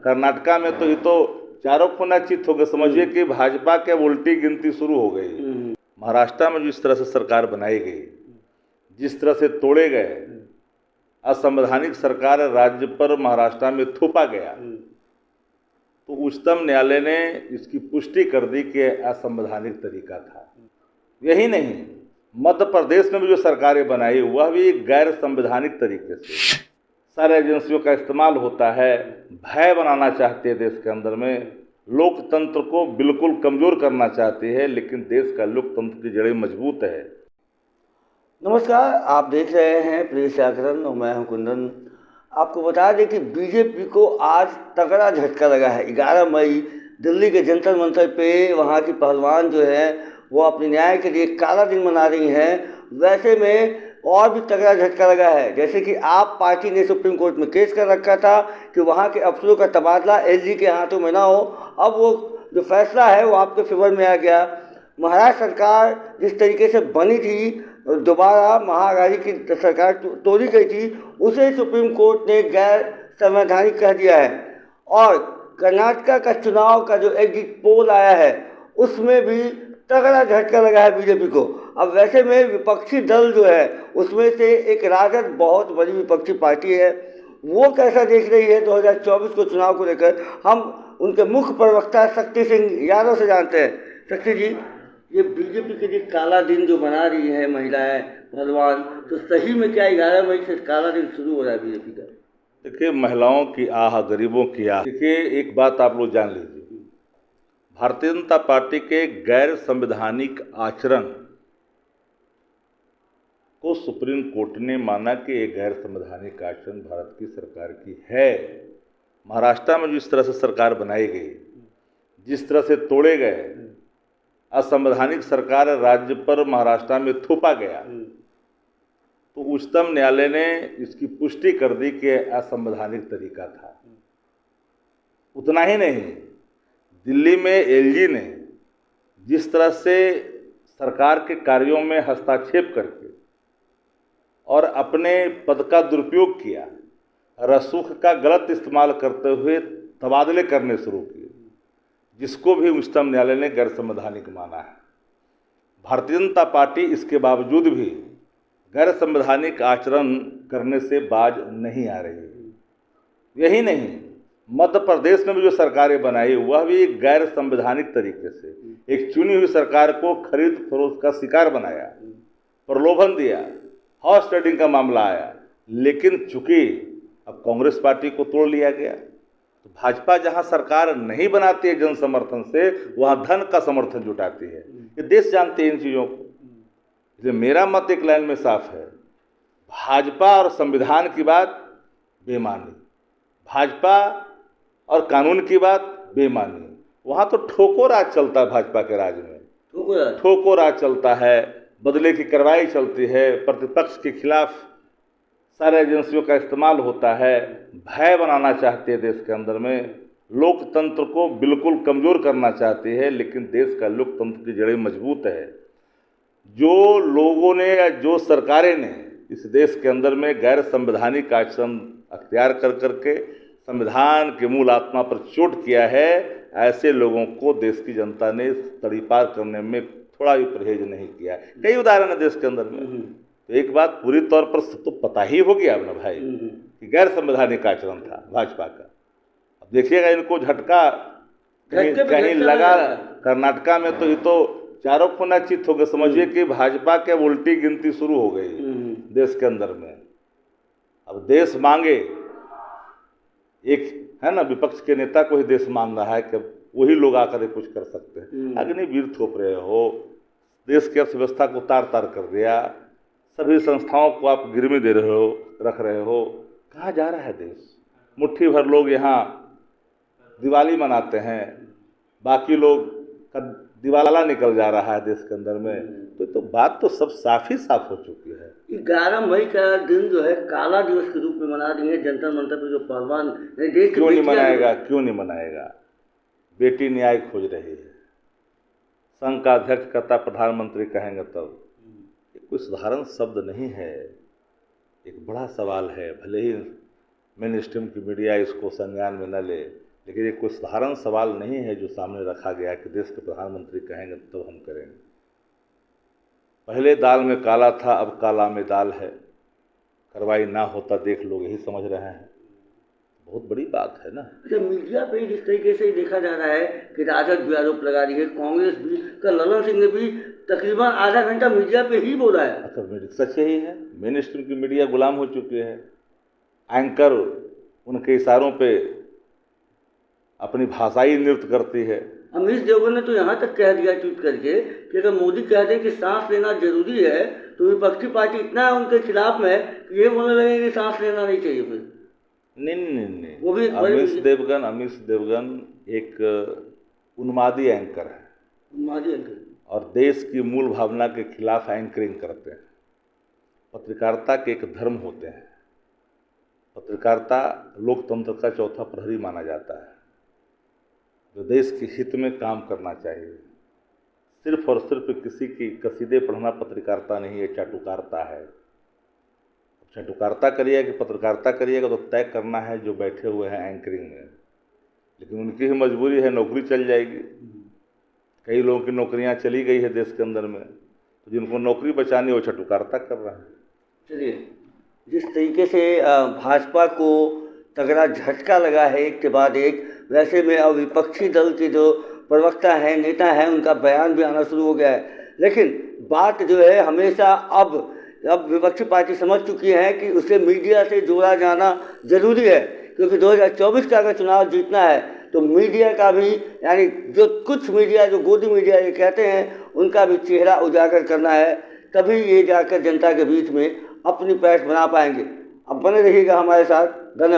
कर्नाटका में तो ये तो चारों कोना चित हो गए, समझिए कि भाजपा के उल्टी गिनती शुरू हो गई। महाराष्ट्र में जिस तरह से सरकार बनाई गई, जिस तरह से तोड़े गए, असंवैधानिक सरकार राज्य पर महाराष्ट्र में थोपा गया, तो उच्चतम न्यायालय ने इसकी पुष्टि कर दी कि असंवैधानिक तरीका था। यही नहीं, मध्य प्रदेश में भी जो सरकारें बनाई वह भी गैर संवैधानिक तरीके से सारे एजेंसियों का इस्तेमाल होता है। भय बनाना चाहते हैं देश के अंदर में, लोकतंत्र को बिल्कुल कमजोर करना चाहती है, लेकिन देश का लोकतंत्र की जड़ें मजबूत है। नमस्कार, आप देख रहे हैं प्रेस जागरण और मैं हूं कुंदन। आपको बता दें कि बीजेपी को आज तगड़ा झटका लगा है। 11 मई दिल्ली के जंतर मंतर पे वहां की पहलवान जो है वो अपने न्याय के लिए काला दिन मना रही हैं। वैसे में और भी तगड़ा झटका लगा है, जैसे कि आप पार्टी ने सुप्रीम कोर्ट में केस कर रखा था कि वहाँ के अफसरों का तबादला एलजी के हाथों में ना हो। अब वो जो फैसला है वो आपके फेवर में आ गया। महाराष्ट्र सरकार जिस तरीके से बनी थी, दोबारा महाअघाड़ी की सरकार तोड़ी गई थी, उसे सुप्रीम कोर्ट ने गैर संवैधानिक कह दिया है। और कर्नाटका का चुनाव का जो एग्जिट पोल आया है उसमें भी तगड़ा झटका लगा है बीजेपी को। अब वैसे में विपक्षी दल जो है उसमें से एक राजद बहुत बड़ी विपक्षी पार्टी है, वो कैसा देख रही है 2024 को चुनाव को लेकर, हम उनके मुख्य प्रवक्ता शक्ति सिंह यादव से जानते हैं। शक्ति जी, ये बीजेपी के लिए काला दिन जो मना रही है महिलाएं पहलवान, तो सही में क्या 11 मई से काला दिन शुरू हो रहा है बीजेपी का? देखिए, महिलाओं की आह, गरीबों की आह। देखिए, एक बात आप लोग जान लीजिए, भारतीय जनता पार्टी के गैर संवैधानिक आचरण को सुप्रीम कोर्ट ने माना कि एक गैर संवैधानिक आचरण भारत की सरकार की है। महाराष्ट्र में जिस तरह से सरकार बनाई गई, जिस तरह से तोड़े गए, असंवैधानिक सरकार राज्य पर महाराष्ट्र में थोपा गया, तो उच्चतम न्यायालय ने इसकी पुष्टि कर दी कि असंवैधानिक तरीका था। उतना ही नहीं, दिल्ली में एलजी ने जिस तरह से सरकार के कार्यों में हस्तक्षेप करके और अपने पद का दुरुपयोग किया, रसूख का गलत इस्तेमाल करते हुए तबादले करने शुरू किए, जिसको भी उच्चतम न्यायालय ने गैर संवैधानिक माना है। भारतीय जनता पार्टी इसके बावजूद भी गैर संवैधानिक आचरण करने से बाज नहीं आ रही है। यही नहीं, मध्य प्रदेश में भी जो सरकारें बनाई वह भी गैर संवैधानिक तरीके से एक चुनी हुई सरकार को खरीद फरोख्त का शिकार बनाया, प्रलोभन दिया, हॉर्स ट्रेडिंग का मामला आया। लेकिन चूंकि अब कांग्रेस पार्टी को तोड़ लिया गया, तो भाजपा जहां सरकार नहीं बनाती है जन समर्थन से, वहां धन का समर्थन जुटाती है। ये देश जानते हैं इन चीज़ों को। इसलिए मेरा मत एक लाइन में साफ है, भाजपा और संविधान की बात बेमानी, भाजपा और कानून की बात बेमानी। वहाँ तो ठोको राज चलता है, भाजपा के राज में ठोको राज चलता है, बदले की कार्रवाई चलती है, प्रतिपक्ष के खिलाफ सारे एजेंसियों का इस्तेमाल होता है। भय बनाना चाहती है देश के अंदर में, लोकतंत्र को बिल्कुल कमजोर करना चाहती है, लेकिन देश का लोकतंत्र की जड़ें मजबूत है। जो लोगों ने या जो सरकारें ने इस देश के अंदर में गैर संवैधानिक आचरण अख्तियार कर करके संविधान के मूल आत्मा पर चोट किया है, ऐसे लोगों को देश की जनता ने तड़ीपार करने में थोड़ा भी परहेज नहीं किया। कई उदाहरण है देश के अंदर में। तो एक बात पूरी तौर पर तो पता ही हो गया ना भाई कि गैर संवैधानिक आचरण था भाजपा का। अब देखिएगा, इनको झटका कहीं लगा। कर्नाटका में तो ये तो चारों कोना चित हो गए, समझिए कि भाजपा के उल्टी गिनती शुरू हो गई देश के अंदर में। अब देश मांगे, एक है ना, विपक्ष के नेता को ही देश मांग रहा है कि वही लोग आकर कुछ कर सकते हैं। अग्निवीर थोप रहे हो, देश की अर्थव्यवस्था को तार तार कर दिया, सभी संस्थाओं को आप गिरवी दे रहे हो, रख रहे हो। कहाँ जा रहा है देश? मुट्ठी भर लोग यहाँ दिवाली मनाते हैं, बाकी लोग का दिवाला निकल जा रहा है देश के अंदर में। तो बात तो सब साफ ही साफ हो चुकी है। 11 मई का दिन जो है काला दिवस के रूप में मना रही है जंतर मंतर पर जो पहलवान देश क्यों नहीं मनाएगा? क्यों नहीं मनाएगा? बेटी न्याय खोज रही है, संघ का अध्यक्ष कहता प्रधानमंत्री कहेंगे तब। ये कोई साधारण शब्द नहीं है, एक बड़ा सवाल है। भले ही मेन स्ट्रीम की मीडिया इसको संज्ञान में न ले, लेकिन ये कोई साधारण सवाल नहीं है जो सामने रखा गया कि देश के प्रधानमंत्री कहेंगे तो हम करेंगे। पहले दाल में काला था, अब काला में दाल है, कार्रवाई ना होता देख लोग यही समझ रहे हैं। बहुत बड़ी बात है ना। अच्छा, मीडिया पे जिस तरीके से देखा जा रहा है कि राजद भी आरोप लगा रही है, कांग्रेस भी, कल ललन सिंह ने भी तकरीबन आधा घंटा मीडिया पे ही बोला है। अच्छा, सच यही है, मेन स्ट्रीम की मीडिया गुलाम हो चुके हैं। एंकर उनके इशारों पे अपनी भाषाई नृत्य करती है। अमीश देवगन ने तो यहाँ तक कह दिया ट्वीट करके कि अगर मोदी कह दें कि सांस लेना जरूरी है तो विपक्षी पार्टी इतना उनके खिलाफ में कि ये बोलने लगे कि सांस लेना नहीं चाहिए फिर। नहीं, वो भी अमीश देवगन एक उन्मादी एंकर है, उन्मादी एंकर, और देश की मूल भावना के खिलाफ एंकरिंग करते हैं। पत्रकारिता के एक धर्म होते हैं। पत्रकारिता लोकतंत्र का चौथा प्रहरी माना जाता है, जो देश के हित में काम करना चाहिए। सिर्फ और सिर्फ किसी की कसीदे पढ़ना पत्रकारिता नहीं है, चाटुकारिता है। चाटुकारिता करिएगा कि पत्रकारिता करिएगा तो तय करना है जो बैठे हुए हैं एंकरिंग में, लेकिन उनकी ही मजबूरी है, नौकरी चल जाएगी। कई लोगों की नौकरियां चली गई है देश के अंदर में, तो जिनको नौकरी बचानी वो चाटुकारिता कर रहे हैं। चलिए, जिस तरीके से भाजपा को तगड़ा झटका लगा है एक के बाद एक, वैसे में अब विपक्षी दल के जो प्रवक्ता हैं, नेता हैं, उनका बयान भी आना शुरू हो गया है। लेकिन बात जो है हमेशा अब विपक्षी पार्टी समझ चुकी है कि उसे मीडिया से जोड़ा जाना जरूरी है, क्योंकि 2024 का अगर चुनाव जीतना है तो मीडिया का भी, यानी जो कुछ मीडिया, जो गोदी मीडिया ये कहते हैं, उनका भी चेहरा उजागर करना है, तभी ये जाकर जनता के बीच में अपनी पैठ बना पाएंगे। अब बने रहिएगा हमारे साथ। धन्यवाद।